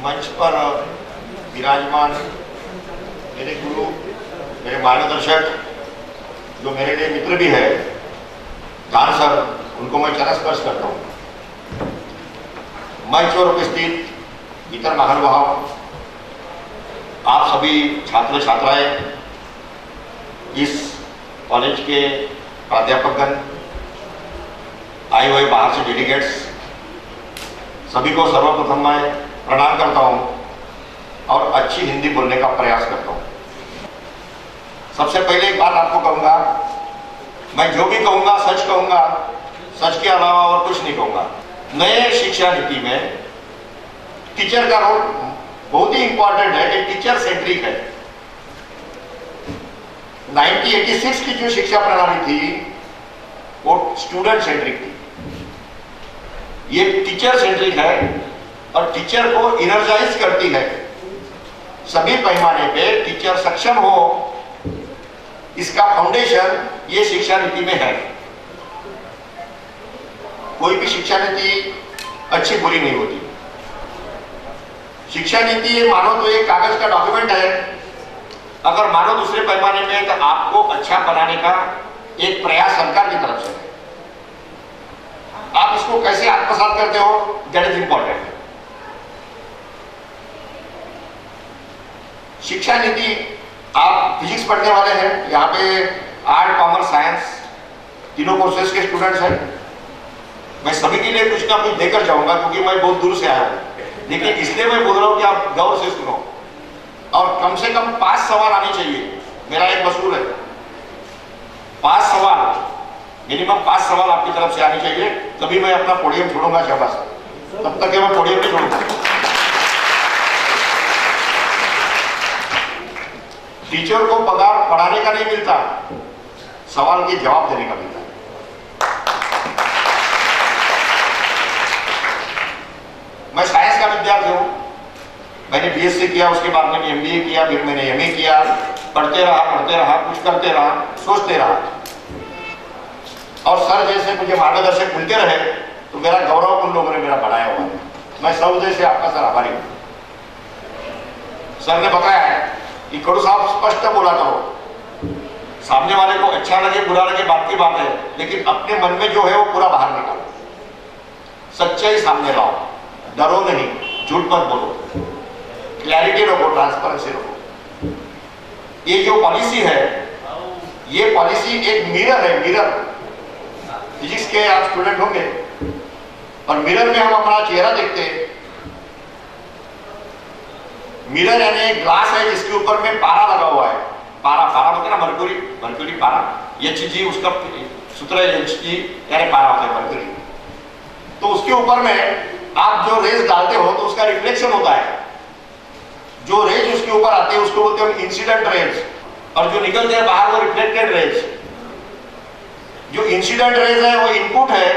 मंच पर विराजमान मेरे गुरु, मेरे मार्गदर्शक, जो मेरे लिए मित्र भी है, जान सर, उनको मैं चरण स्पर्श करता हूँ। मंच पर उपस्थित इतर महानुभाव, आप सभी छात्र छात्राएं, इस कॉलेज के प्राध्यापकगण, आए हुए बाहर से डेलीगेट्स, सभी को सर्वप्रथम मैं प्रणाम करता हूं और अच्छी हिंदी बोलने का प्रयास करता हूं। सबसे पहले एक बात आपको कहूंगा, मैं जो भी कहूंगा सच कहूंगा, सच के अलावा और कुछ नहीं कहूंगा। नए शिक्षा नीति में टीचर का रोल बहुत ही इंपॉर्टेंट है कि टीचर सेंट्रिक है। 1986 की जो शिक्षा प्रणाली थी वो स्टूडेंट सेंट्रिक थी। ये टीचर सेंट्रिक है और टीचर को इनर्जाइज करती है। सभी पैमाने पे टीचर सक्षम हो, इसका फाउंडेशन ये शिक्षा नीति में है। कोई भी शिक्षा नीति अच्छी बुरी नहीं होती। शिक्षा नीति ये मानो तो एक कागज का डॉक्यूमेंट है, अगर मानो दूसरे पैमाने में तो आपको अच्छा बनाने का एक प्रयास सरकार की तरफ से है। आप इसको कैसे आत्मसात करते हो, दैट इज इंपॉर्टेंट। शिक्षा नीति, आप फिजिक्स पढ़ने वाले हैं, यहाँ पे आर्ट, कॉमर्स, साइंस तीनों कोर्सेज के स्टूडेंट्स हैं। मैं सभी के लिए कुछ ना कुछ देकर जाऊंगा क्योंकि मैं बहुत दूर से आया हूं, लेकिन इसलिए मैं बोल रहा हूं कि आप गौर से सुनो और कम से कम 5 सवाल आने चाहिए। मेरा एक मसूल है, 5 सवाल, मिनिमम 5 सवाल आपकी तरफ से आने चाहिए, तभी मैं अपना पोडियम छोड़ूंगा। शाबाश, तब तक मैं पोडियम नहीं छोड़ूंगा। टीचर को पगार पढ़ाने का नहीं मिलता, सवाल के जवाब देने का मिलता है। मैं साइंस का विद्यार्थी हूं, मैंने बीएससी किया, उसके बाद मैंने एमबीए किया, फिर मैंने एमए किया। पढ़ते रहा, कुछ करते रहा, सोचते रहा और सर जैसे मुझे मार्गदर्शक मिलते रहे तो मेरा गौरव उन लोगों ने मेरा बढ़ाया हुआ है। मैं सहृदय से आपका सर आभारी हूं। सर ने बताया है कि खड़ू साहब स्पष्ट बोला करो, सामने वाले को अच्छा लगे बुरा लगे बात की बात है, लेकिन अपने मन में जो है वो पूरा बाहर निकालो, सच्चाई सामने लाओ, डरो नहीं, झूठ मत बोलो, क्लैरिटी रखो, ट्रांसपेरेंसी रखो। ये जो पॉलिसी है, ये पॉलिसी एक मिरर है। मिरर, फिजिक्स के आप स्टूडेंट होंगे और मिरर में हम अपना चेहरा देखते हैं। मिरर यानी एक ग्लास है जिसके ऊपर में पारा लगा हुआ है। पारा मतलब ना मर्क्यूरी पारा, Hg उसका सूत्र है, Hg यानी पारा होता है मर्क्यूरी। तो उसके ऊपर में आप जो रेज डालते हो तो उसका रिफ्लेक्शन होता है। जो रेज उसके ऊपर आते हैं उसको बोलते हैं इंसिडेंट रेज, और जो निकलते हैं बाहर वो रिफ्लेक्टेड रेज। जो इंसिडेंट रेज है वो इनपुट है,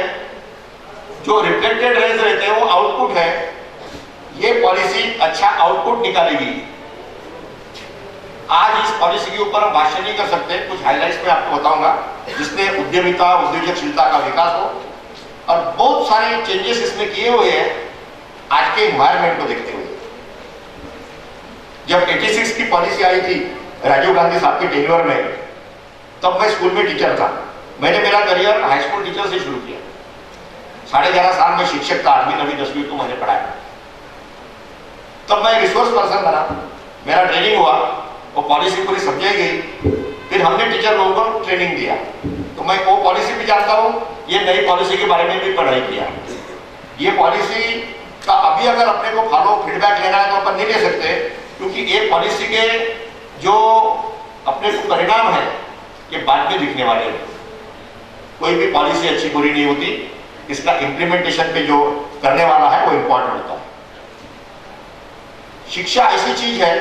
जो रिफ्लेक्टेड रेज रहते हैं वो आउटपुट है। ये पॉलिसी अच्छा आउटपुट निकालेगी। आज इस पॉलिसी के ऊपर हम भाष्य नहीं कर सकते, कुछ हाइलाइट्स में आपको बताऊंगा जिसने उद्यमिता, उद्योजकशीलता का विकास हो और बहुत सारे चेंजेस इसमें किए हुए हैं आज के एनवायरमेंट को देखते हुए। जब 86 की पॉलिसी आई थी राजीव गांधी साहब के टेन्योर में, तब मैं स्कूल में टीचर था। मैंने मेरा करियर हाई स्कूल टीचर से शुरू किया। 11.5 साल में शिक्षक था, 8वीं 9वीं 10वीं को मैंने पढ़ाया। तब मैं रिसोर्स पर्सन बना, मेरा ट्रेनिंग हुआ, वो पॉलिसी पूरी समझाई गई, फिर हमने टीचर लोगों को ट्रेनिंग दिया। तो मैं वो पॉलिसी भी जानता हूँ, ये नई पॉलिसी के बारे में भी पढ़ाई किया। ये पॉलिसी का अभी अगर अपने को फॉलो फीडबैक लेना है तो अपन नहीं ले सकते, क्योंकि ये पॉलिसी के जो अपने को परिणाम है ये बाद में दिखने वाले हैं। कोई भी पॉलिसी अच्छी बुरी नहीं होती, इसका इंप्लीमेंटेशन पे जो करने वाला है वो इंपॉर्टेंट होता है। शिक्षा ऐसी चीज है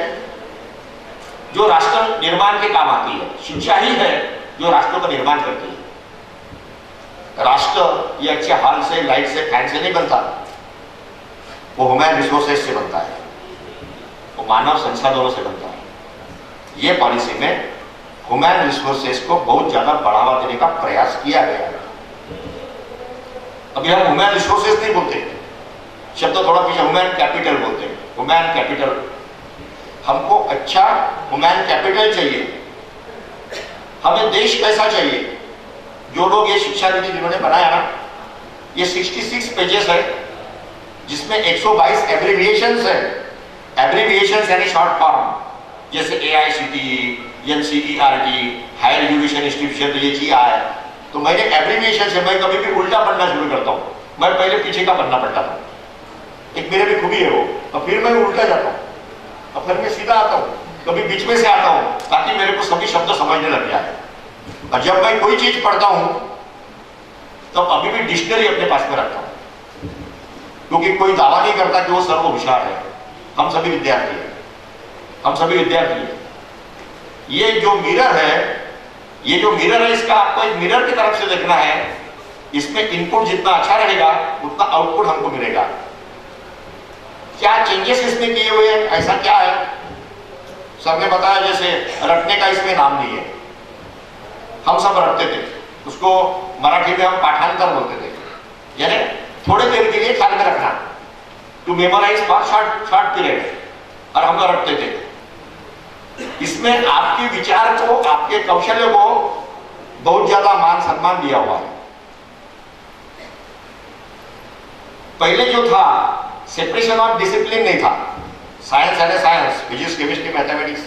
जो राष्ट्र निर्माण के काम आती है। शिक्षा ही है जो राष्ट्र का निर्माण करती है। राष्ट्र ये अच्छे हाल से, लाइट से, फैन से नहीं बनता, वो ह्यूमन रिसोर्सेज से बनता है, वो मानव संसाधनों से बनता है। ये पॉलिसी में ह्यूमन रिसोर्सेज को बहुत ज्यादा बढ़ावा देने का प्रयास किया गया है। अभी हम ह्यूमन रिसोर्सेज नहीं बोलते, शब्द थोड़ा पीछे ह्यूमन कैपिटल बोलते हैं। Women capital. हमको अच्छा वुमेन कैपिटल चाहिए। हमें देश कैसा चाहिए? जो लोग ये शिक्षा नीति जिन्होंने बनाया ना, ये 66 पेजेस है, जिसमें 122 एब्रीविएशंस है। एब्रीविएशंस यानी शॉर्ट फॉर्म, जैसे AICTE, NCERT, higher education institution, तो ये चीज आया। तो मैंने एब्रीविएशन से मैं कभी भी उल्टा पढ़ना शुरू करता हूँ। मैं पहले पीछे का पढ़ना पड़ता था, एक मेरे भी खूबी है वो, और फिर मैं उल्टा जाता हूँ, और फिर मैं सीधा आता हूँ, कभी बीच में से आता हूँ, ताकि मेरे को सभी शब्द समझने लग जाए। और जब मैं कोई चीज पढ़ता हूँ तो अभी भी डिक्शनरी अपने पास में रखता हूँ, क्योंकि कोई दावा नहीं करता कि वो सर्व होशियार है। हम सभी विद्यार्थी हैं, हम सभी विद्यार्थी हैं। ये जो मिरर है, ये जो मिरर है, इसका आपको एक मिरर की तरफ से देखना है। इसमें इनपुट जितना अच्छा रहेगा उतना आउटपुट हमको मिलेगा। क्या चेंजेस इसमें किए हुए हैं, ऐसा क्या है? सर ने बताया जैसे रटने का इसमें नाम नहीं है। हम सब रटते थे, उसको मराठी में हम पाठांतर बोलते थे, यानी थोड़े देर के लिए ख्याल में रखना, to memorise for short period, और हम रटते थे। इसमें आपके विचार को, आपके कौशल्य को बहुत ज्यादा मान सम्मान दिया हुआ है। पहले जो था सेपरेशन ऑफ डिसिप्लिन नहीं था। साइंस यानी साइंस, फिजिक्स, केमिस्ट्री, मैथमेटिक्स,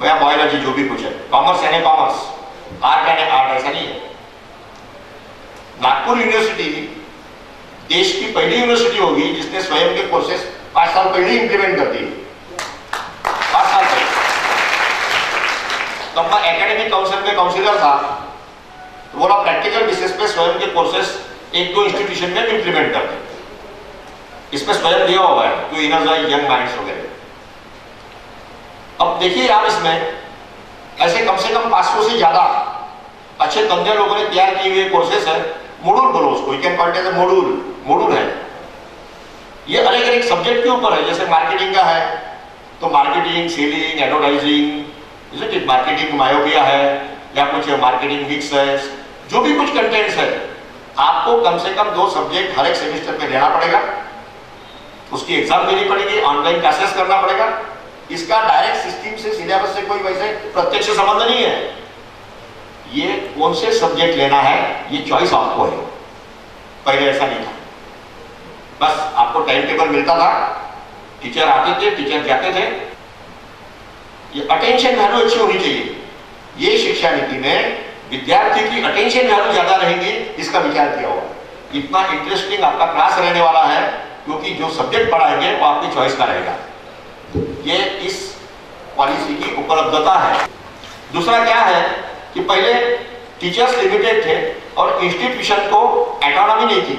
या बायोलॉजी, जो भी कुछ है। कॉमर्स यानी कॉमर्स, आर्ट यानी आर्ट, ऐसा नहीं है। नागपुर यूनिवर्सिटी देश की पहली यूनिवर्सिटी होगी जिसने स्वयं के कोर्सेस 5 साल पहले इंप्लीमेंट कर दिए। 5 साल पहले। तब मैं एकेडमिक काउंसिल में काउंसिलर था, तो बोला प्रैक्टिकल बेसिस पे स्वयं के कोर्सेस 1-2 इंस्टीट्यूशन में इंप्लीमेंट करते। इसमें स्वयं दिया हुआ है टू इनर्जाइज यंग माइंड्स वगैरह। अब देखिए आप, इसमें ऐसे कम से कम 500 से ज्यादा अच्छे तज्ञ लोगों ने तैयार किए हुए कोर्सेस है। मॉड्यूल बोलो उसको, you can call it as a module है। ये अलग अलग सब्जेक्ट के ऊपर है। जैसे मार्केटिंग का है तो मार्केटिंग, सेलिंग, एडवर्टाइजिंग, जैसे मार्केटिंग मायोपिया है, या कुछ मार्केटिंग मिक्स है, जो भी कुछ कंटेंट्स है, आपको कम से कम 2 सब्जेक्ट हर एक सेमेस्टर में लेना पड़ेगा। उसकी एग्जाम देनी पड़ेगी, ऑनलाइन क्लासेस करना पड़ेगा। इसका डायरेक्ट सिस्टम से, सिलेबस से कोई वैसे प्रत्यक्ष संबंध नहीं है। ये कौन से सब्जेक्ट लेना है, ये चॉइस आपको है। पहले ऐसा नहीं था, बस आपको टाइम टेबल मिलता था, टीचर आते थे, टीचर जाते थे। ये अटेंशन वैल्यू अच्छी होनी चाहिए। ये शिक्षा नीति में विद्यार्थी की अटेंशन वैल्यू ज्यादा रहेंगी, इसका विचार किया होगा। इतना इंटरेस्टिंग आपका क्लास रहने वाला है, क्योंकि जो सब्जेक्ट पढ़ाएंगे वो आपकी चॉइस का रहेगा। ये इस पॉलिसी की उपलब्धता है। दूसरा क्या है कि पहले टीचर्स लिमिटेड थे और इंस्टीट्यूशन को ऑटोनॉमी नहीं थी।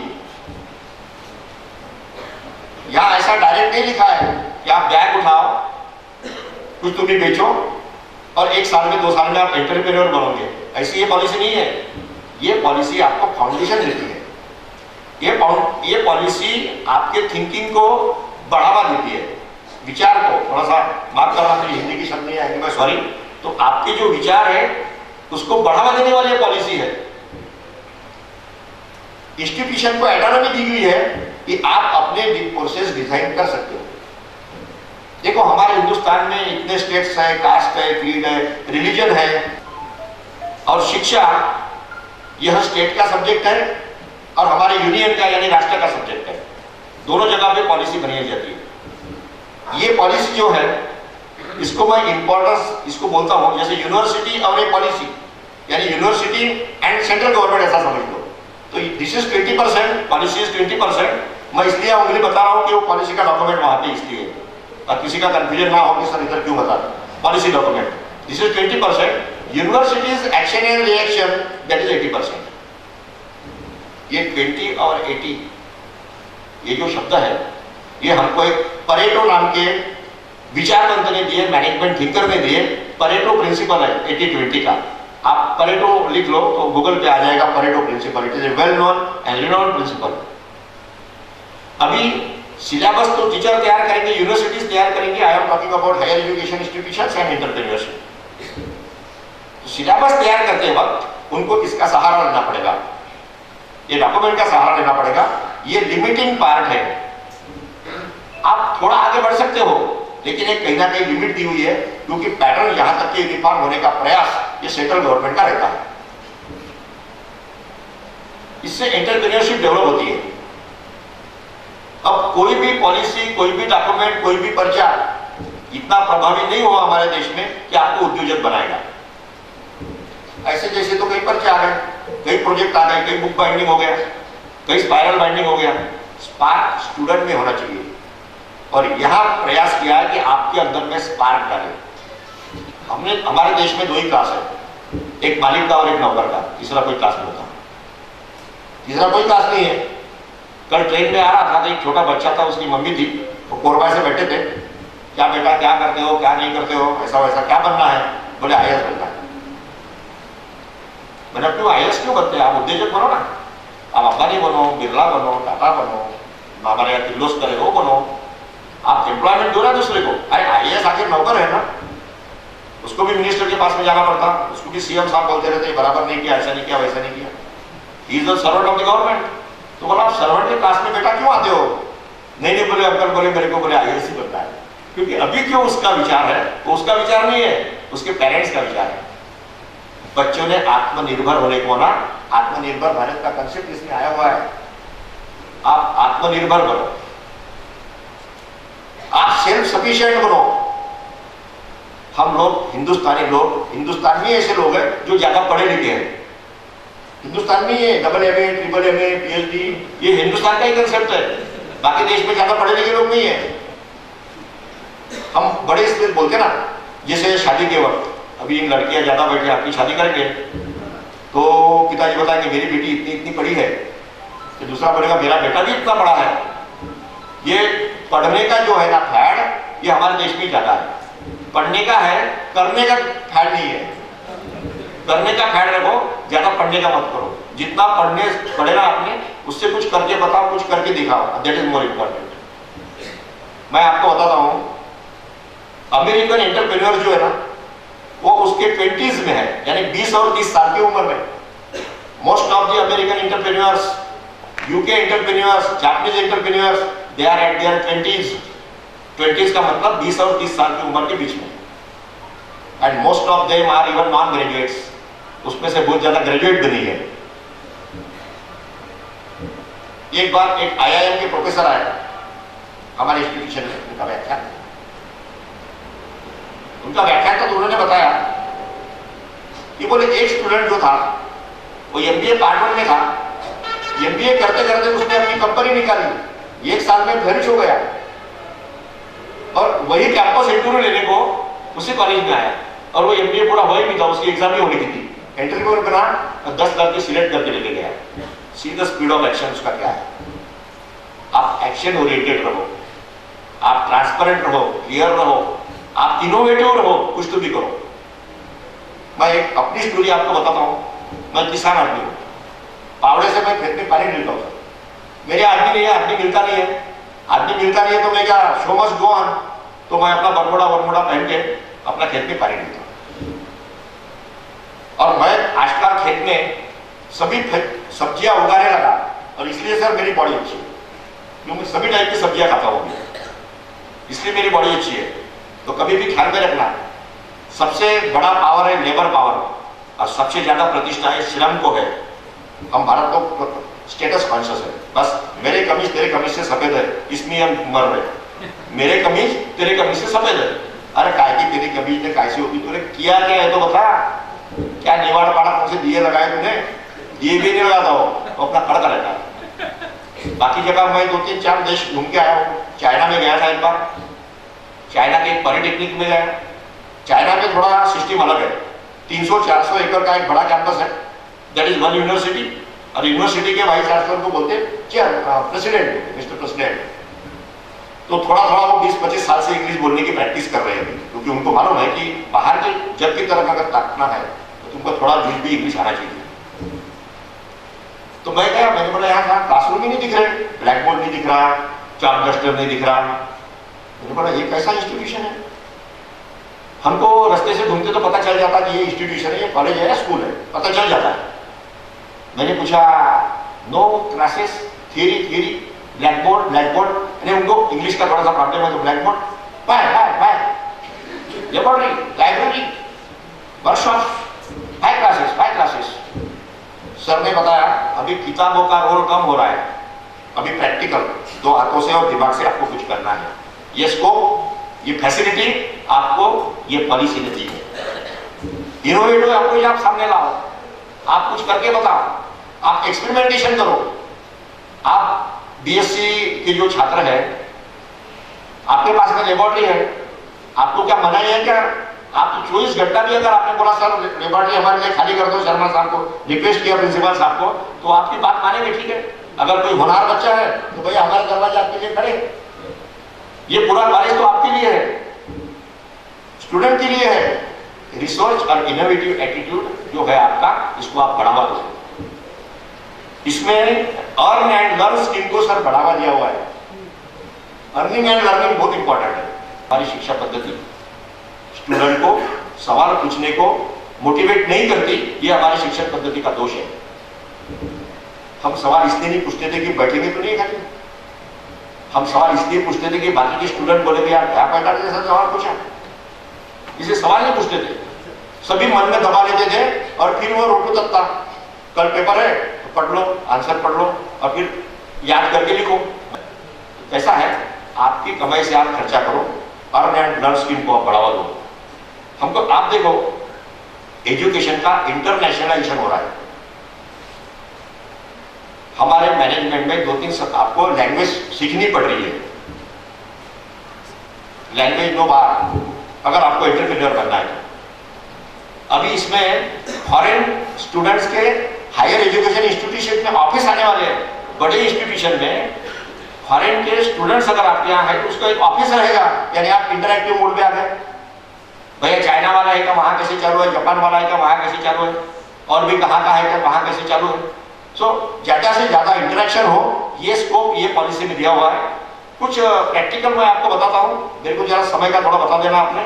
यहां ऐसा डायरेक्ट नहीं लिखा है कि आप बैग उठाओ, कुछ तुम्हें बेचो, और 1 साल में 2 साल में आप एंटरप्रेन्योर बनोगे। ऐसी ये पॉलिसी नहीं है। ये पॉलिसी आपको फाउंडेशन देती है। ये पॉलिसी आपके थिंकिंग को बढ़ावा देती है, विचार को। थोड़ा सा माफ करना, मुझे हिंदी की शब्द नहीं आएंगे, मैं सॉरी। तो आपके जो विचार है उसको बढ़ावा देने वाली पॉलिसी है। इंस्टीट्यूशन को ऑटोनॉमी दी हुई है कि आप अपने कोर्सेज डिजाइन कर सकते हो। देखो, हमारे हिंदुस्तान में इतने स्टेट्स है, कास्ट है, क्रीड है, रिलीजन है, और शिक्षा यह स्टेट का सब्जेक्ट है और हमारे यूनियन का यानी राष्ट्र का सब्जेक्ट है। दोनों जगह पे पॉलिसी बनाई जाती है। ये पॉलिसी जो है, इसको मैं इंपॉर्टेंस इसको बोलता हूं, जैसे यूनिवर्सिटी और एक पॉलिसी, यानी यूनिवर्सिटी एंड सेंट्रल गवर्नमेंट, ऐसा समझ लो। तो दिस इज 20%, पॉलिसी इज 20%। मैं इसलिए उंगली बता रहा हूं कि वो पॉलिसी का डॉक्यूमेंट वहां पे इसलिए, और किसी का कंफ्यूजन ना हो कि सर इधर क्यों बता रहे। Policy document this is 20%, universities action and reaction that is 80%। ये 20 और 80 ये जो शब्द है, ये हमको एक परेटो नाम के विचारवंत ने दिए, मैनेजमेंट थिंकर ने दिए। परेटो प्रिंसिपल है 80-20 का। आप परेटो लिख लो तो गूगल पे आ जाएगा, Pareto principle. It is a well known and renowned principle. अभी सिलेबस तो टीचर तैयार करेंगे, यूनिवर्सिटीज तैयार करेंगे। I am talking about higher education institutions and entrepreneurship. Syllabus तैयार करते वक्त उनको किसका सहारा लेना पड़ेगा? ये डॉक्यूमेंट का सहारा लेना पड़ेगा। ये लिमिटिंग पार्ट है। आप थोड़ा आगे बढ़ सकते हो, लेकिन एक कहीं ना कहीं लिमिट दी हुई है, क्योंकि पैटर्न यहां तक के यूनिफॉर्म होने का प्रयास ये सेंट्रल गवर्नमेंट का रहता है। इससे एंटरप्रेन्योरशिप डेवलप होती है। अब कोई भी पॉलिसी, कोई भी डॉक्यूमेंट, कोई भी पर्चा इतना प्रभावी नहीं हुआ हमारे देश में कि आपको उद्योजक बनाएगा। ऐसे जैसे तो कई पर्चे आ गए, कई प्रोजेक्ट आ गए, कई बुक बाइंडिंग हो गया, कई स्पाइरल बाइंडिंग हो गया। स्पार्क स्टूडेंट में होना चाहिए, और यहां प्रयास किया है कि आपके अंदर में स्पार्क डाले। हमने हमारे देश में 2 ही क्लास है, एक मालिक का और एक नौकर का, तीसरा कोई क्लास नहीं होता। तीसरा कोई क्लास नहीं है। कल ट्रेन में आ रहा था तो एक छोटा बच्चा था, उसकी मम्मी थी, वो कोरबा से बैठे थे, क्या बेटा क्या करते हो, क्या नहीं करते हो, ऐसा वैसा क्या बनना है? बोले IAS बनना है। मैंने क्यों IAS क्यों बनते हैं? आप उद्योजक बनो ना, आप अंबानी बनो, बिरला बनो, टाटा बनो, हमारे यहाँ किर्लोस्कर है वो बनो, आप एम्प्लॉयमेंट दो ना दूसरे को। अरे IAS आखिर नौकर है ना, उसको भी मिनिस्टर के पास में जाना पड़ता, उसको भी CM साहब बोलते रहते बराबर नहीं किया, ऐसा नहीं किया, वैसा नहीं किया। He is the servant of the government. तो बोला आप सर्वेंट के क्लास में बेटा क्यों आते हो? नहीं बोले अंकल, बोले मेरे को बोले IAS ही बनना है। क्योंकि अभी क्यों उसका विचार है, वो उसका विचार नहीं है, उसके पेरेंट्स का विचार है। बच्चों ने आत्मनिर्भर होने को ना, आत्मनिर्भर भारत का कंसेप्ट इसमें आया हुआ है। आप आत्मनिर्भर बनो, आप सेल्फ सफिशिएंट बनो। हम लोग हिंदुस्तानी लोग, हिंदुस्तान में ऐसे लोग हैं जो ज्यादा पढ़े लिखे हैं। हिंदुस्तान में ये AA, MA, PhD, ये हिंदुस्तान का ही कंसेप्ट है। बाकी देश में ज्यादा पढ़े लिखे लोग नहीं है। हम बड़े इसमें बोलते ना, जैसे शादी के वक्त अभी इन लड़कियां ज्यादा बैठे आपकी शादी करके, तो पिताजी बताएंगे मेरी बेटी इतनी इतनी पढ़ी है, तो दूसरा बोलेगा मेरा बेटा भी इतना पढ़ा है। ये पढ़ने का जो है ना फैड, ये हमारे देश में ज्यादा है। पढ़ने का है, करने का फैड नहीं है। करने का फैड रखो, ज्यादा पढ़ने का मत करो। जितना पढ़े ना आपने, उससे कुछ करके बताओ, कुछ करके दिखाओ, दैट इज मोर इम्पोर्टेंट। मैं आपको बताता हूं, अमेरिकन एंटरप्रेन्योर जो है ना, वो उसके 20s में है, यानी 20 और 30 साल की उम्र में। Most of the American entrepreneurs, UK entrepreneurs, Japanese entrepreneurs, they are at their 20s। 20s का मतलब 20 और 30 साल की उम्र के बीच में। And most of them are even non graduates, उसमें से बहुत ज्यादा ग्रेजुएट भी नहीं है। एक बार एक IIM के प्रोफेसर आए हमारे इंस्टीट्यूशन में, उनका व्याख्यान था, तो उन्होंने बताया कि बोले एक स्टूडेंट जो था वो MBA पार्ट 1 में था। MBA करते करते उसने अपनी कंपनी निकाली, 1 साल में फिनिश हो गया, और वही कैंपस इंटरव्यू लेने को उसी कॉलेज में आया, और वो MBA पूरा हो ही नहीं था, उसकी एग्जाम ही होनी थी। इंटरव्यू बना और 10 लड़के सिलेक्ट करके लेके गया। See the speed of action उसका क्या है। आप एक्शन ओरिएंटेड रहो, आप ट्रांसपेरेंट रहो, क्लियर रहो, आप इनोवेटिव रहो, कुछ तो भी करो। मैं एक अपनी स्टोरी आपको बताता हूं। मैं किसान आदमी हूं, पावड़े से मैं खेत में पानी ढीलता हूं। मेरे आदमी नहीं है, आदमी मिलता नहीं है, आदमी मिलता नहीं है, तो मैं क्या, शो मस्ट गो ऑन, तो मैं अपना बरमोड़ा पहन के अपना खेत में पानी ढीलता हूं। और मैं आजकल खेत में सभी सब्जियां उगाने लगा, और इसलिए सर मेरी बॉडी अच्छी है, क्योंकि सभी टाइप की सब्जियां खाता हूं, इसलिए मेरी बॉडी अच्छी है। तो कभी भी ख्याल में रखना, सबसे बड़ा पावर है लेबर पावर, और सबसे ज्यादा प्रतिष्ठा है श्रम को है। हम भारत को स्टेटस कॉन्शियस है, बस मेरे कमीज तेरे कमीज से सफेद है, इसमें हम मर रहे। मेरे कमीज तेरे कमीज से सफेद है। अरे काय की तेरी कमीज ने कैसी होगी, तूने किया क्या है तो बता। क्या निवाड़ पाड़ा कौन से दिए लगाए तूने? दिए भी नहीं लगाता हो, तो अपना खड़का रहता है। बाकी जगह मैं 2-3-4 देश घूम के आया हूँ। चाइना में गया था एक बार, चाइना के पॉलिटेक्निक में गया। चाइना में थोड़ा सिस्टम अलग है, 300-400 एकड़ का एक बड़ा कैंपस है, दैट इज 1 यूनिवर्सिटी, और यूनिवर्सिटी के वाइस चांसलर को बोलते प्रेसिडेंट, मिस्टर प्रेसिडेंट। तो थोड़ा वो 20-25 साल से इंग्लिश बोलने की प्रैक्टिस कर रहे हैं, क्योंकि उनको मालूम है कि बाहर के जग की तरफ अगर ताकना है तो तुमको थोड़ा भी इंग्लिश आना चाहिए। तो मैं गया, मैंने बोला यहाँ क्लासरूम ही नहीं दिख रहे, ब्लैक बोर्ड नहीं दिख रहा, चार्ट डस्टर नहीं दिख रहा। मैंने बोला ये कैसा इंस्टीट्यूशन है? हमको रास्ते से घूमते तो पता चल जाता कि ये इंस्टीट्यूशन है, ये कॉलेज है या स्कूल है, पता चल जाता है। मैंने पूछा no classes, theory black board यानी उनको इंग्लिश का थोड़ा सा प्रॉब्लम है तो black board, by laboratory, library, workshop, high classes. Sir ने बताया अभी किताबों का रोल कम हो रहा है, अभी प्रैक्टिकल 2 हाथों से और दिमाग से आपको कुछ करना है। ये स्कोप, ये फैसिलिटी आपको ये पॉलिसी ने दी है। इनोवेटिव अप्रोच आप सामने लाओ, आप कुछ करके बताओ, आप एक्सपेरिमेंटेशन करो। आप बीएससी के जो छात्र है, आपके पास में लेबोरेटरी है, आपको क्या मना है क्या? आप 24 घंटा भी अगर आपने बोला सर लेबोरेटरी हमारे लिए खाली कर दो, शर्मा साहब को रिक्वेस्ट किया प्रिंसिपल साहब को, तो आपकी बात मानेंगे, ठीक है। अगर कोई होनहार बच्चा है तो भाई हमारे दरवाजे आपके लिए खड़े। ये पूरा कॉलेज तो आपके लिए है, स्टूडेंट के लिए है। रिसर्च और इनोवेटिव एटीट्यूड जो है आपका, इसको आप बढ़ावा दो। इसमें अर्न एंड लर्न स्कीम को सर बढ़ावा दिया हुआ है। अर्निंग एंड लर्निंग बहुत इंपॉर्टेंट है। हमारी शिक्षा पद्धति स्टूडेंट को सवाल पूछने को मोटिवेट नहीं करती, ये हमारी शिक्षा पद्धति का दोष है। हम सवाल इसलिए नहीं पूछते थे कि बैठेंगे तो नहीं खाली, हम सवाल इसलिए पूछते थे कि बाकी के स्टूडेंट बोलेंगे यार क्या पैदा जैसा सवाल पूछा, इसे सवाल नहीं पूछते थे, सभी मन में दबा लेते थे और फिर वो रोटू तत्ता, कल पेपर है तो पढ़ लो, आंसर पढ़ लो और फिर याद करके लिखो। ऐसा है, आपकी कमाई से आप खर्चा करो, अर्न एंड लर्न स्कीम को आप बढ़ावा दो। हमको आप देखो एजुकेशन का इंटरनेशनलाइजेशन हो रहा है। हमारे मैनेजमेंट में 2-3 आपको लैंग्वेज सीखनी पड़ रही है। लैंग्वेज नो बार, अगर आपको एंटरप्रेन्योर बनना है। अभी इसमें फॉरेन स्टूडेंट्स के हायर एजुकेशन इंस्टीट्यूशन में ऑफिस आने वाले हैं। बड़े इंस्टीट्यूशन में फॉरेन के स्टूडेंट्स अगर आपके यहाँ है तो उसका एक ऑफिस रहेगा, यानी आप इंटरैक्टिव मोड पे आ गए। भैया चाइना वाला है का वहां कैसे चालू है, जापान वाला है का वहां कैसे चालू है, और भी कहाँ का है क्या वहां कैसे चालू है। सो ज्यादा से ज्यादा इंटरेक्शन हो, ये स्कोप ये पॉलिसी में दिया हुआ है। कुछ प्रैक्टिकल मैं आपको बताता हूँ, मेरे को जरा समय का थोड़ा बता देना आपने।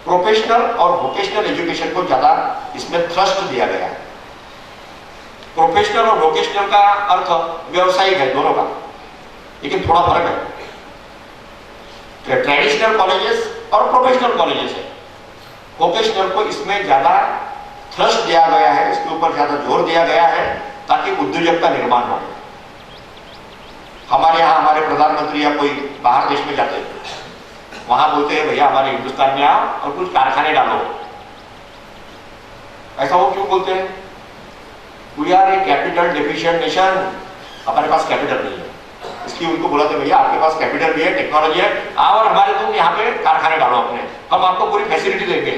प्रोफेशनल और वोकेशनल एजुकेशन को ज्यादा इसमें थ्रस्ट दिया गया है। प्रोफेशनल और वोकेशनल का अर्थ व्यवसायिक है दोनों का, लेकिन थोड़ा फर्क है। ट्रेडिशनल कॉलेजेस और प्रोफेशनल कॉलेजेस है। वोकेशनल को इसमें ज्यादा थ्रस्ट दिया गया है, इसके ऊपर ज्यादा जोर दिया गया है ताकि उद्योजक का निर्माण हो। हमारे यहाँ हमारे प्रधानमंत्री या कोई बाहर देश में जाते हैं, वहां बोलते हैं भैया हमारे हिंदुस्तान में आओ और कुछ कारखाने डालो। ऐसा वो क्यों बोलते हैं? We are a capital deficient nation, हमारे पास कैपिटल नहीं है, इसलिए उनको बोला था भैया आपके पास कैपिटल भी है, टेक्नोलॉजी है, आओ और हमारे तुम यहाँ पे कारखाने डालो अपने, हम आपको पूरी फैसिलिटी देंगे।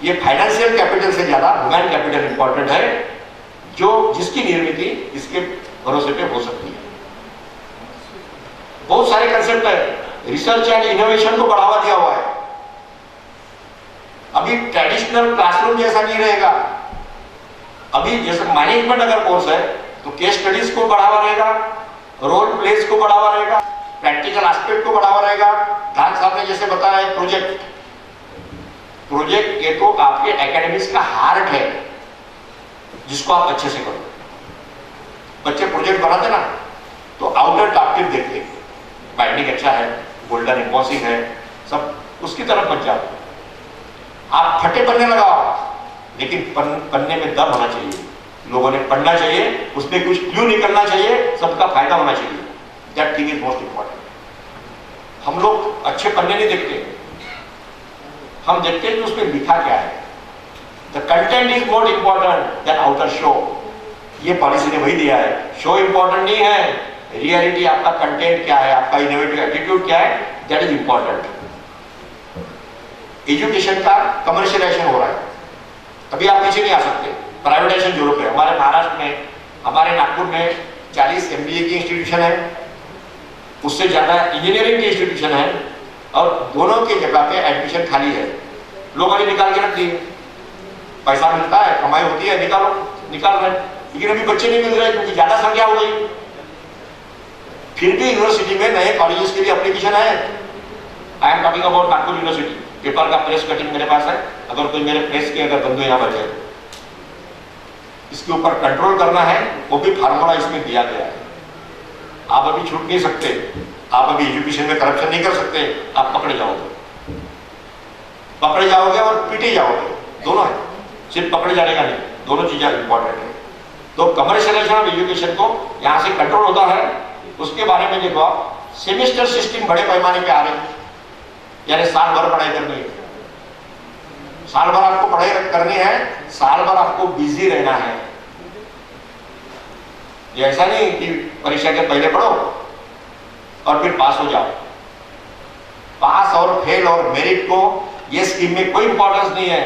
ये फाइनेंशियल कैपिटल से ज्यादा ह्यूमन कैपिटल इंपॉर्टेंट है, जो जिसकी निर्मित इसके भरोसे पे हो सकती है। बहुत सारे कंसेप्ट है, रिसर्च एंड इनोवेशन को बढ़ावा दिया हुआ है। अभी ट्रेडिशनल क्लासरूम जैसा नहीं रहेगा। अभी जैसे मैनेजमेंट अगर कोर्स है तो केस स्टडीज को बढ़ावा रहेगा, रोल प्लेस को बढ़ावा रहेगा, प्रैक्टिकल एस्पेक्ट को बढ़ावा रहेगा। खान साहब ने जैसे बताया है प्रोजेक्ट ये तो आपके एकेडमिक्स का हार्ट है, जिसको आप अच्छे से करो। बच्चे प्रोजेक्ट बनाते ना तो आउटर टॉप टिप देखते, बाइंडिंग अच्छा है, गोल्डन एम्बॉसिंग है, सब उसकी तरफ मत जाओ। आप फटे पन्ने लगाओ, लेकिन पन्ने में दम होना चाहिए, लोगों ने पढ़ना चाहिए, उसमें कुछ क्लू निकलना चाहिए, सबका फायदा होना चाहिए। That thing is most important. हम लोग अच्छे पन्ने नहीं देखते, हम देखते हैं कि उसमें लिखा क्या है। The content is more important than outer show. ये पॉलिसी ने वही दिया है, शो इंपॉर्टेंट नहीं है, रियलिटी आपका कंटेंट क्या है, आपका इनोवेटिव एटीट्यूड क्या है, दैट इज इंपॉर्टेंट। एजुकेशन का कमर्शियलाइजेशन हो रहा है, अभी आप पीछे नहीं आ सकते। प्राइवेटाइजेशन जोरों पे हमारे महाराष्ट्र में, हमारे नागपुर में 40 MBA की इंस्टीट्यूशन है, उससे ज्यादा इंजीनियरिंग की इंस्टीट्यूशन है, और दोनों की जगह पे एडमिशन खाली है। लोगों ने निकाल के रख दिए, पैसा मिलता है, कमाई होती है, निकाल रहे, लेकिन अभी बच्चे नहीं मिल रहे क्योंकि ज्यादा संख्या हो गई। फिर भी यूनिवर्सिटी में नए कॉलेजेस के लिए एप्लीकेशन है। आई am talking about Nagpur university. Paper का प्रेस कटिंग मेरे पास है, अगर कोई मेरे प्रेस के अगर बंधु यहाँ बचे। इसके ऊपर कंट्रोल करना है, वो भी फार्मूला इसमें दिया गया है। आप अभी छूट नहीं सकते, आप अभी एजुकेशन में करप्शन नहीं कर सकते, आप पकड़े जाओगे और पीटे जाओगे, दोनों है, सिर्फ पकड़े जाने का नहीं, दोनों चीजें इंपॉर्टेंट है। तो कमर्शियलाइजेशन ऑफ एजुकेशन को यहां से कंट्रोल होता है। उसके बारे में देखो आप, सेमेस्टर सिस्टम बड़े पैमाने पे आ रही है, यानी साल भर पढ़ाई करनी है, साल भर आपको पढ़ाई करनी है, साल भर आपको बिजी रहना है। ये ऐसा नहीं कि परीक्षा के पहले पढ़ो और फिर पास हो जाओ। पास और फेल और मेरिट को ये स्कीम में कोई इंपॉर्टेंस नहीं है,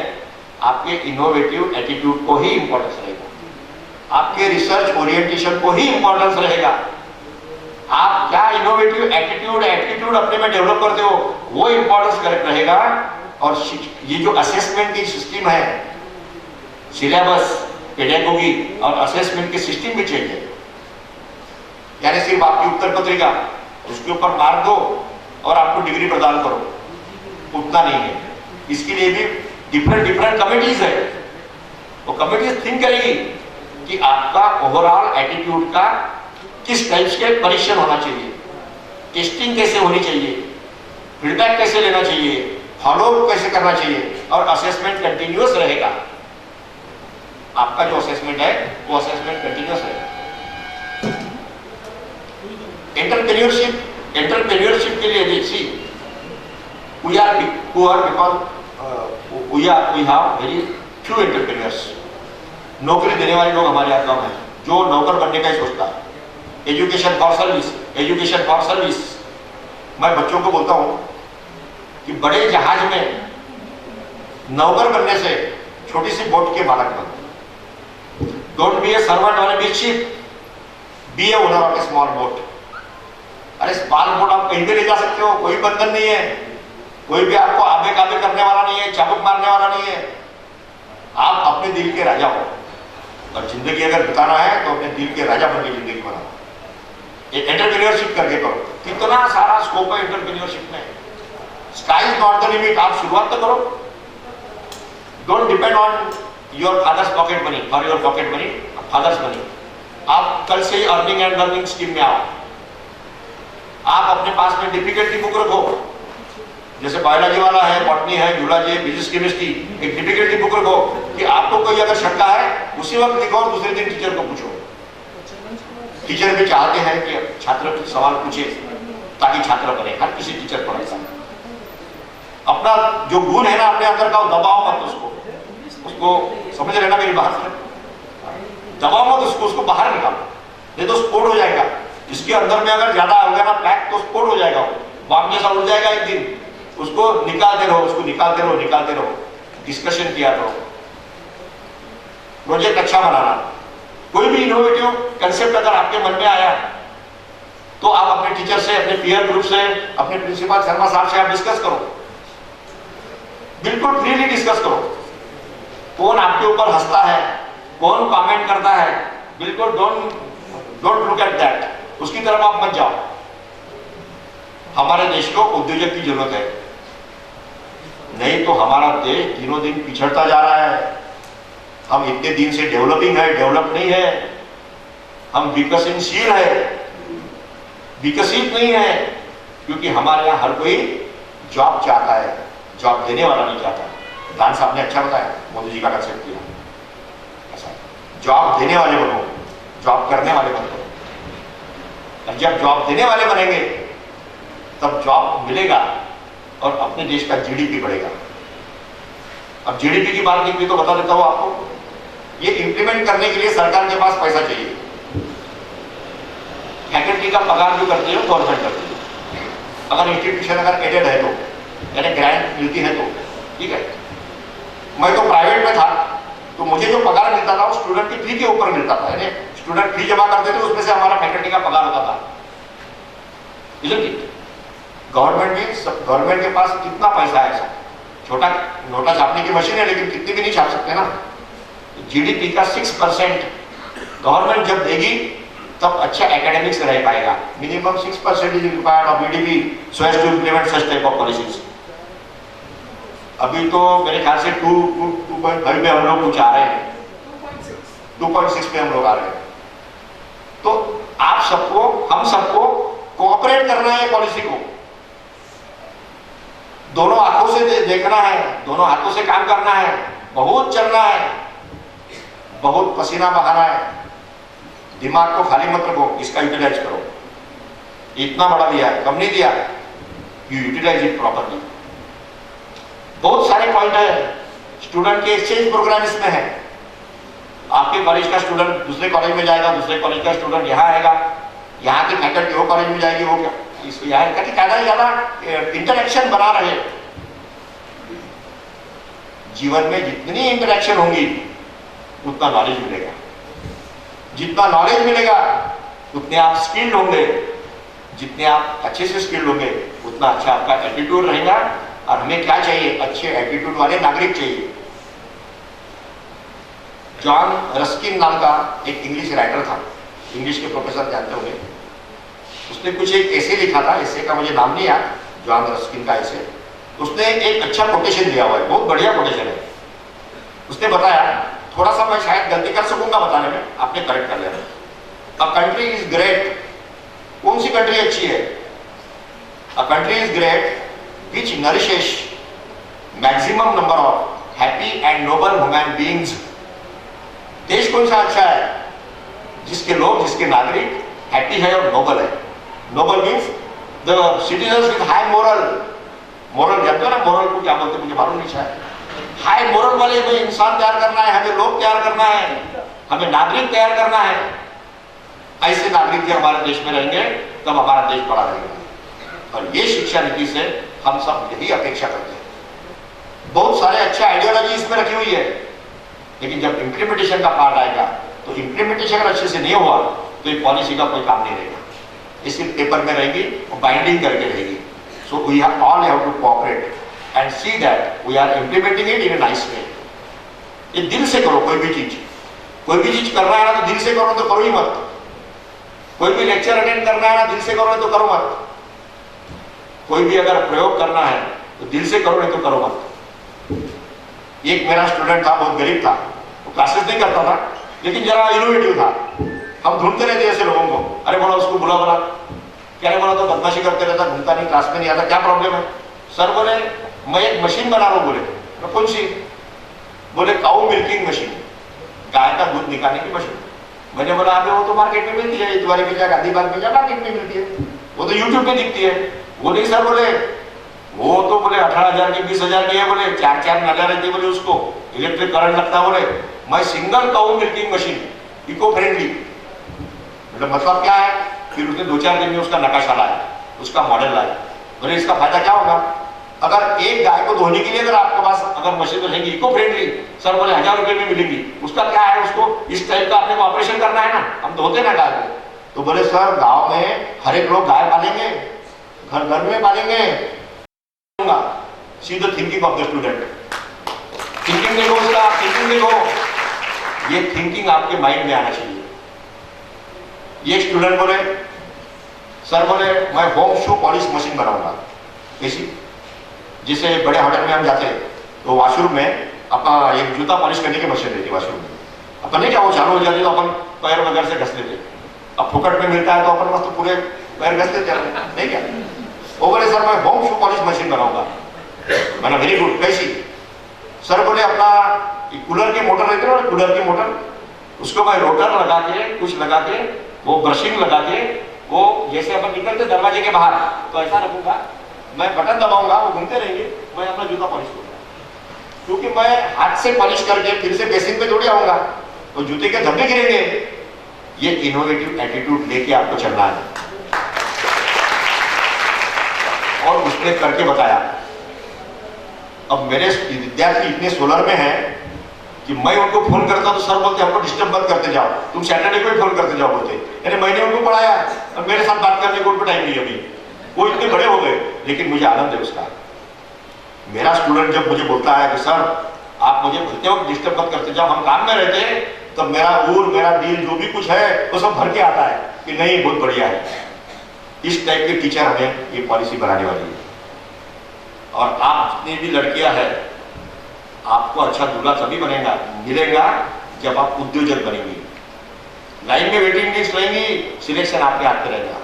आपके इनोवेटिव एटीट्यूड को ही इंपॉर्टेंस रहेगा, आपके रिसर्च ओरिएंटेशन को ही इंपॉर्टेंस रहेगा। आप क्या इनोवेटिव एटीट्यूड अपने में डेवलप करते हो, वो इंपॉर्टेंस करेक्ट रहेगा। और ये जो असेसमेंट की सिस्टम है, सिलेबस, पेडागोगी और असेसमेंट की सिस्टम भी चेंज है। यानी सिर्फ आपकी उत्तर पत्रिका, उसके ऊपर मार्क दो और आपको डिग्री प्रदान करो, उतना नहीं है। इसके लिए भी डिफरेंट कमिटीज है। वो कमिटीज थिंक करेगी कि आपका ओवरऑल एटीट्यूड का किस टाइप के परीक्षण होना चाहिए, टेस्टिंग कैसे होनी चाहिए, फीडबैक कैसे लेना चाहिए, फॉलो कैसे करना चाहिए, और असेसमेंट कंटिन्यूअस रहेगा। आपका जो असेसमेंट है वो असेसमेंट कंटिन्यूअस रहेगा। एंटरप्रेन्योरशिप के लिए देखिए, we are poor because we have very few entrepreneurs। नौकरी देने वाले लोग हमारे यहाँ कम है, जो नौकर बनने का ही सोचता है। Education for service. मैं बच्चों को बोलता हूँ कि बड़े जहाज में नौकर बनने से छोटी सी बोट के मालक बनो। Don't be a servant on a ship, be a owner of a small boat. अरे स्मॉल बोट आप कहीं भी ले जा सकते हो, कोई बंधन नहीं है, कोई भी आपको आबे काबे करने वाला नहीं है, चाबुक मारने वाला नहीं है। आप अपने दिल के राजा हो, और जिंदगी अगर बिताना है तो अपने दिल के राजा बन के जिंदगी बनाओ। ये एंटरप्रेन्योरशिप करके करो, कितना सारा स्कोप है एंटरप्रेन्योरशिप में। Sky is not the limit, आप शुरुआत तो करो। Don't depend on your father's pocket money और your pocket money father's money. आप कल से ही अर्निंग एंड लर्निंग स्कीम में आओ। आप अपने पास में डिफिकल्टी बुक रखो, जैसे बायोलॉजी वाला है, बॉटनी है, जूलॉजी है, फिजिक्स केमिस्ट्री, एक डिफिकल्टी बुक रखो कि आपको कोई अगर शंका है उसी वक्त लिखो और दूसरे दिन टीचर को पूछो। टीचर भी चाहते हैं कि छात्र सवाल पूछे ताकि छात्र बने, हर किसी टीचर को ऐसा। अपना जो गुण है ना अपने अंदर का, दबाव मत उसको समझ लेना मेरी बात है, दबाव मत उसको बाहर निकालो, नहीं तो स्फोट हो जाएगा। इसके अंदर में अगर ज्यादा हो गया ना पैक, तो स्फोट हो जाएगा, बम जैसा उड़ जाएगा एक दिन। उसको निकालते रहो, डिस्कशन किया करो, प्रोजेक्ट अच्छा बनाना। कोई भी इनोवेटिव कंसेप्ट अगर आपके मन में आया तो आप अपने टीचर से, अपने पीयर ग्रुप से, अपने प्रिंसिपल शर्मा साहब से आप डिस्कस करो, बिल्कुल फ्रीली डिस्कस करो। कौन आपके ऊपर हंसता है, कौन कमेंट करता है, बिल्कुल डोंट लुक एट दैट, उसकी तरफ आप मत जाओ। हमारे देश को उद्योजक की जरूरत है, नहीं तो हमारा देश दिनों दिन पिछड़ता जा रहा है। हम इतने दिन से डेवलपिंग है, डेवलप नहीं है। हम विकसनशील है, विकसित नहीं है, क्योंकि हमारे यहाँ हर कोई जॉब चाहता है, जॉब देने वाला नहीं चाहता। दान साहब ने अच्छा बताया, मोदी जी का कंसेप्ट किया ऐसा, जॉब देने वाले बनो, जॉब करने वाले बनो। और जब जॉब देने वाले बनेंगे तब जॉब मिलेगा और अपने देश का जीडीपी बढ़ेगा। अब जीडीपी की बात निकली तो बता देता हूं आपको, ये इंप्लीमेंट करने के लिए सरकार के पास पैसा चाहिए। फैकल्टी का पगार जो करती है गवर्नमेंट करती है। अगर इंस्टीट्यूशन अगर एडेड है तो, यानी ग्रांट मिलती है तो ठीक है। मैं तो प्राइवेट में था तो मुझे जो पगार मिलता था वो स्टूडेंट की फी के ऊपर मिलता था, यानी स्टूडेंट फी जमा करते थे उसमें से हमारा फैकल्टी का पगार होता था। गवर्नमेंट के पास कितना पैसा है, छोटा नोटा छापने की मशीन है लेकिन कितनी भी नहीं छाप सकते ना। जीडीपी का 6% गवर्नमेंट जब देगी तब अच्छा एकेडमिक्स रह पाएगा। Minimum 6% is required of GDP so as to implement such type of policies. अभी तो मेरे ख्याल से 2.5 में हम लोग कुछ आ रहे हैं, 2.6 पे हम लोग आ रहे हैं। तो आप सबको, हम सबको कोऑपरेट करना है पॉलिसी को, दोनों आंखों से देखना है, दोनों हाथों से काम करना है, बहुत चलना है, बहुत पसीना बहाना है, दिमाग को खाली मत रखो, इसका यूटिलाइज करो। इतना बड़ा दिया है, कम नहीं दिया, यू यूटिलाइज इट प्रॉपरली। बहुत सारे पॉइंट है, स्टूडेंट के एक्सचेंज प्रोग्राम इसमें है। आपके कॉलेज का स्टूडेंट दूसरे कॉलेज में जाएगा, दूसरे कॉलेज का स्टूडेंट यहाँ आएगा, यहाँ की फैकल्टी वो कॉलेज में जाएगी, वो क्या इसको यहाँ ज्यादा इंटरेक्शन बना रहे। जीवन में जितनी इंटरेक्शन होंगी उतना नॉलेज मिलेगा, जितना नॉलेज मिलेगा उतने आप स्किल्ड होंगे, जितने आप अच्छे से स्किल्ड होंगे उतना अच्छा आपका एटीट्यूड रहेगा। और हमें क्या चाहिए? अच्छे एटीट्यूड वाले नागरिक चाहिए। जॉन रस्किन नाम का एक इंग्लिश राइटर था, इंग्लिश के प्रोफेसर जानते होंगे। उसने कुछ एक ऐसे लिखा था, ऐसे का मुझे नाम नहीं याद, जॉन रस्किन का ऐसे। उसने एक अच्छा कोटेशन दिया हुआ है, बहुत बढ़िया कोटेशन है। उसने बताया, थोड़ा सा मैं शायद गलती कर सकूंगा बताने में, आपने करेक्ट कर लेना। अ कंट्री इज ग्रेट, कौन सी कंट्री अच्छी है? A country is great which nourishes maximum number of happy and noble human beings. देश कौन सा अच्छा है? जिसके लोग, जिसके नागरिक हैप्पी है और नोबल है। Noble means the citizens with high moral. Moral जानते हो ना, मोरल को क्या बोलते हैं मुझे मालूम नहीं शायद। हाई मोरल वाले हमें इंसान तैयार करना है, हमें लोग तैयार करना है, हमें नागरिक तैयार करना है। ऐसे नागरिक जब हमारे देश में रहेंगे तब हमारा देश बड़ा रहेगा। और ये शिक्षा नीति से हम सब यही अपेक्षा करते हैं। बहुत सारे अच्छे आइडियोलॉजी इसमें रखी हुई है, लेकिन जब इम्प्लीमेंटेशन का पार्ट आएगा तो इम्प्लीमेंटेशन अगर अच्छे से नहीं हुआ तो ये पॉलिसी का कोई काम नहीं रहेगा। ये सिर्फ पेपर में रहेगी और बाइंडिंग करके रहेगी। So we all have to cooperate and see that we are implementing it in a nice way. ये दिल से करो, कोई भी चीज करना है ना तो दिल से करो, तो करो ही मत। कोई भी लेक्चर अटेंड करना है ना दिल से करो, तो करो मत। कोई भी अगर प्रयोग करना है तो दिल से करो, नहीं तो करो मत। एक मेरा स्टूडेंट था, बहुत गरीब था, वो क्लासेस नहीं करता था, लेकिन जरा इनोवेटिव था। हम ढूंढते रहते ऐसे लोगों को, अरे बोला उसको बुला बोला, क्या बोला तो बदमाशी करते रहता, घूमता नहीं, क्लास में नहीं आता, क्या प्रॉब्लम है? सर बोले मैं एक मशीन बना रहा हूँ। बोले कौन सी? बोले काऊ मिल्किंग मशीन, गाय का दूध निकालने की मशीन। मैंने बोला अभी वो तो मार्केट में मिलती है, द्वारे में जाए, गांधी बाग में जाए, मार्केट में मिलती है, वो तो यूट्यूब पे दिखती है। वो नहीं सर, बोले वो तो बोले 18,000 की 20,000 की है, बोले 4 नजर रहती, बोले उसको इलेक्ट्रिक करंट लगता। बोले मैं single cow milking machine, eco friendly. मतलब क्या है? फिर उसने 2-4 दिन में उसका नकाशा लाया, उसका मॉडल लाया। बोले इसका फायदा क्या होगा? अगर एक गाय को धोने के लिए अगर आपके पास अगर मशीन रहेगी इको फ्रेंडली, सर बोले 1000 रुपए में मिलेगी। उसका क्या है? उसको इस टाइप का अपने को ऑपरेशन करना है ना, हम धोते ना गाय को। तो बोले सर गांव में हर एक लोग गाय पालेंगे, घर घर में पालेंगे। See the thinking of the student. Thinking देखो उसका, थिंकिंग देखो, ये थिंकिंग आपके माइंड में आना चाहिए। ये स्टूडेंट बोले सर बोले मैं होम शू पॉलिश मशीन बनाऊंगा। कैसी? जिसे बड़े होटल में हम जाते हैं तो वॉशरूम में अपना एक जूता पॉलिश करने की मशीन रहती है वॉशरूम में। अपन नहीं क्या वो चालू हो जाती तो अपन पैर वगैरह से घस लेते। अब फुकट में मिलता है तो अपन बस तो पूरे पैर घस लेते नहीं क्या? वो बोले सर मैं होम शू पॉलिश मशीन बनाऊंगा। मैंने वेरी गुड, कैसी? सर बोले अपना कूलर की मोटर रहती है ना, कूलर की मोटर, उसको मैं रोटर लगा के कुछ लगा के वो ब्रशिंग लगा के वो जैसे अपन निकलते दरवाजे के बाहर तो ऐसा रखूंगा, मैं बटन दबाऊंगा, वो घूमते रहेंगे, मैं अपना जूता पॉलिश करूंगा। क्योंकि मैं हाथ से पॉलिश करके फिर से बेसिन पे थोड़ी आऊंगा तो जूते के धब्बे गिरेंगे। ये इनोवेटिव एटीट्यूड लेके आपको चलना है। और उसने करके बताया। अब मेरे विद्यार्थी इतने सोलर में हैं कि मैं उनको फोन करता तो सर बोलते हमको डिस्टर्ब मत करते जाओ, तुम सैटरडे को ही फोन करते जाओ बोलते। यानी मैंने उनको पढ़ाया और मेरे साथ बात करने को उनको टाइम नहीं अभी। वो इतने बड़े हो गए, लेकिन मुझे आनंद है उसका। मेरा स्टूडेंट जब मुझे बोलता है कि सर आप मुझे भरते वक्त डिस्टर्ब मत करते जाओ, हम काम में रहते हैं, तो मेरा ऊर मेरा दिल जो भी कुछ है वो सब भर के आता है कि नहीं बहुत बढ़िया है। इस टाइप के टीचर हमें ये पॉलिसी बनाने वाली है। और आप जितनी भी लड़कियां हैं, आपको अच्छा दूल्हा तभी बनेगा मिलेगा जब आप उद्योजक बनेंगे। लाइन में वेटिंग लिस्ट रहेंगी, सिलेक्शन आपके हाथ में रहेगा।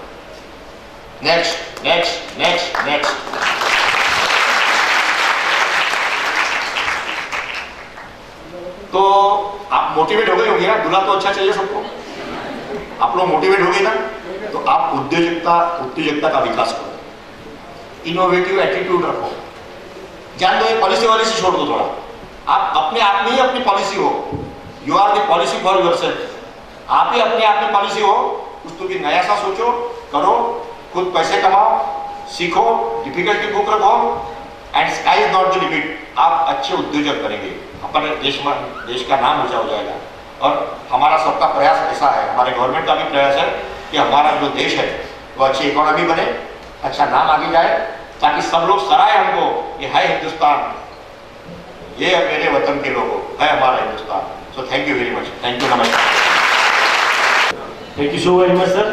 Next next next next. तो आप मोटिवेट हो गए होंगे ना, दूल्हा तो अच्छा चाहिए सबको, आप लोग मोटिवेट हो गए ना, तो आप उद्योजकता का विकास करो, इनोवेटिव एटीट्यूड रखो। जान दो ये पॉलिसी वाली से छोड़ दो थोड़ा, आप अपने आप में ही अपनी पॉलिसी हो। You are the policy for yourself. आप ही अपने आप में पॉलिसी हो। कुछ तो भी नया सा सोचो, करो, खुद पैसे कमाओ, सीखो, डिफिकल्टी बुक रखो, and sky is not the limit. आप अच्छे उद्योजक बनेंगे, अपने देश का नाम ऊंचा हो जाएगा। और हमारा सबका प्रयास ऐसा है, हमारे गवर्नमेंट का भी प्रयास है कि हमारा जो देश है वो अच्छी इकोनॉमी बने, अच्छा नाम आगे जाए, ताकि सब लोग सराहे हमको, ये है हिंदुस्तान, ये मेरे वतन के लोगों, है हमारा Hindustan. So thank you very much, thank you, नमस्कार। Thank you so very much sir.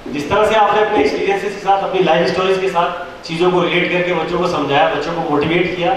जिस तरह से आपने अपने एक्सपीरियंसेस के साथ, अपनी लाइफ स्टोरीज के साथ चीज़ों को रिलेट करके बच्चों को समझाया, बच्चों को मोटिवेट किया,